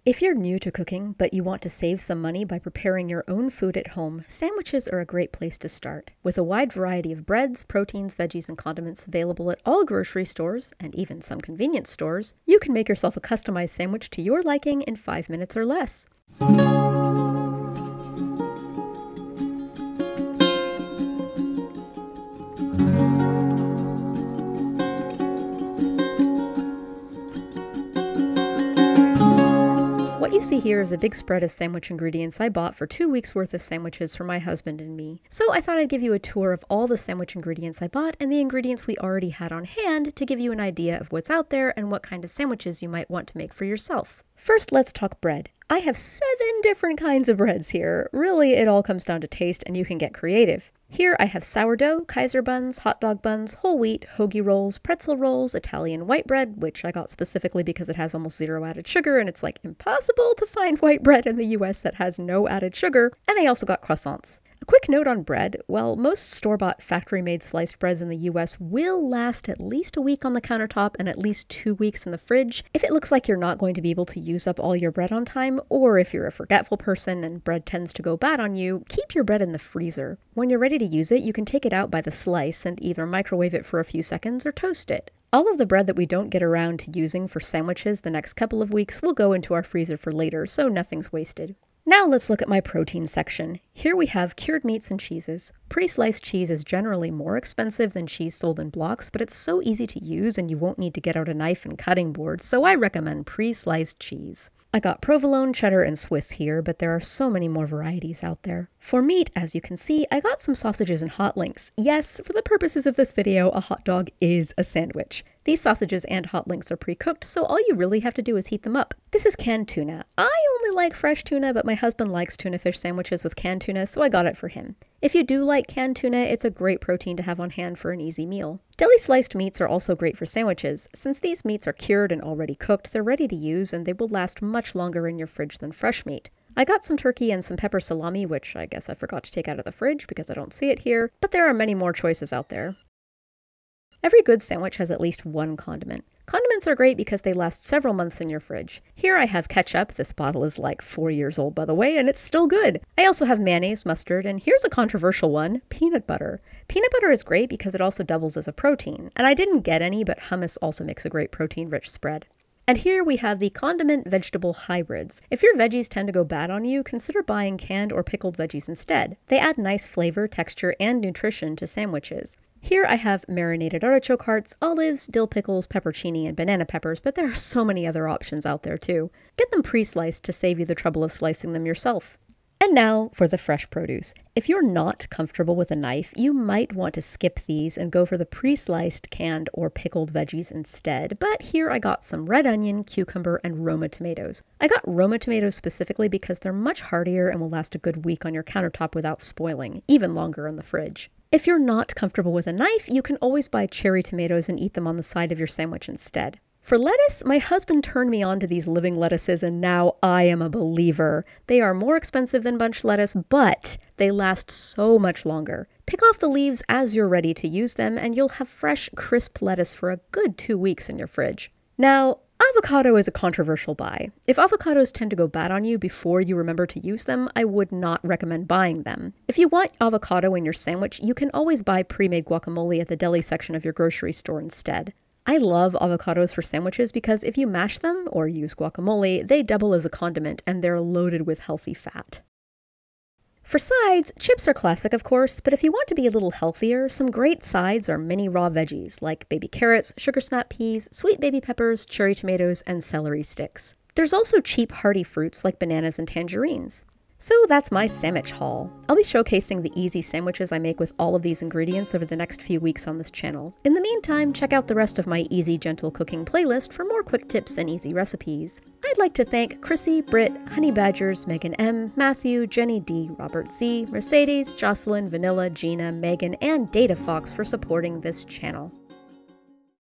If you're new to cooking, but you want to save some money by preparing your own food at home, sandwiches are a great place to start. With a wide variety of breads, proteins, veggies, and condiments available at all grocery stores, and even some convenience stores, you can make yourself a customized sandwich to your liking in 5 minutes or less. What you see here is a big spread of sandwich ingredients I bought for 2 weeks worth of sandwiches for my husband and me. So I thought I'd give you a tour of all the sandwich ingredients I bought and the ingredients we already had on hand to give you an idea of what's out there and what kind of sandwiches you might want to make for yourself. First, let's talk bread. I have 7 different kinds of breads here. Really, it all comes down to taste and you can get creative. Here I have sourdough, Kaiser buns, hot dog buns, whole wheat, hoagie rolls, pretzel rolls, Italian white bread, which I got specifically because it has almost 0 added sugar and it's like impossible to find white bread in the US that has no added sugar, and I also got croissants. A quick note on bread, well, most store-bought factory-made sliced breads in the US will last at least a week on the countertop and at least 2 weeks in the fridge. If it looks like you're not going to be able to use up all your bread on time, or if you're a forgetful person and bread tends to go bad on you, keep your bread in the freezer. When you're ready to use it, you can take it out by the slice and either microwave it for a few seconds or toast it. All of the bread that we don't get around to using for sandwiches the next couple of weeks will go into our freezer for later, so nothing's wasted. Now let's look at my protein section. Here we have cured meats and cheeses. Pre-sliced cheese is generally more expensive than cheese sold in blocks, but it's so easy to use and you won't need to get out a knife and cutting board, so I recommend pre-sliced cheese. I got provolone, cheddar, and Swiss here, but there are so many more varieties out there. For meat, as you can see, I got some sausages and hot links. Yes, for the purposes of this video, a hot dog is a sandwich. These sausages and hot links are pre-cooked, so all you really have to do is heat them up. This is canned tuna. I only like fresh tuna, but my husband likes tuna fish sandwiches with canned tuna, so I got it for him. If you do like canned tuna, it's a great protein to have on hand for an easy meal. Deli sliced meats are also great for sandwiches. Since these meats are cured and already cooked, they're ready to use and they will last much longer in your fridge than fresh meat. I got some turkey and some pepper salami, which I guess I forgot to take out of the fridge because I don't see it here, but there are many more choices out there. Every good sandwich has at least one condiment. Condiments are great because they last several months in your fridge. Here I have ketchup. This bottle is like 4 years old, by the way, and it's still good. I also have mayonnaise, mustard, and here's a controversial one, peanut butter. Peanut butter is great because it also doubles as a protein, and I didn't get any, but hummus also makes a great protein-rich spread. And here we have the condiment vegetable hybrids. If your veggies tend to go bad on you, consider buying canned or pickled veggies instead. They add nice flavor, texture, and nutrition to sandwiches. Here I have marinated artichoke hearts, olives, dill pickles, peppercini, and banana peppers, but there are so many other options out there too. Get them pre-sliced to save you the trouble of slicing them yourself. And now for the fresh produce. If you're not comfortable with a knife, you might want to skip these and go for the pre-sliced, canned, or pickled veggies instead. But here I got some red onion, cucumber, and Roma tomatoes. I got Roma tomatoes specifically because they're much heartier and will last a good week on your countertop without spoiling, even longer in the fridge. If you're not comfortable with a knife, you can always buy cherry tomatoes and eat them on the side of your sandwich instead. For lettuce, my husband turned me on to these living lettuces and now I am a believer. They are more expensive than bunch lettuce, but they last so much longer. Pick off the leaves as you're ready to use them and you'll have fresh, crisp lettuce for a good 2 weeks in your fridge. Now, avocado is a controversial buy. If avocados tend to go bad on you before you remember to use them, I would not recommend buying them. If you want avocado in your sandwich, you can always buy pre-made guacamole at the deli section of your grocery store instead. I love avocados for sandwiches because if you mash them or use guacamole, they double as a condiment and they're loaded with healthy fat. For sides, chips are classic of course, but if you want to be a little healthier, some great sides are mini raw veggies like baby carrots, sugar snap peas, sweet baby peppers, cherry tomatoes, and celery sticks. There's also cheap hearty fruits like bananas and tangerines. So that's my sandwich haul. I'll be showcasing the easy sandwiches I make with all of these ingredients over the next few weeks on this channel. In the meantime, check out the rest of my Easy Gentle Cooking playlist for more quick tips and easy recipes. I'd like to thank Chrissy, Britt, Honey Badgers, Megan M, Matthew, Jenny D, Robert Z, Mercedes, Jocelyn, Vanilla, Gina, Megan, and Data Fox for supporting this channel.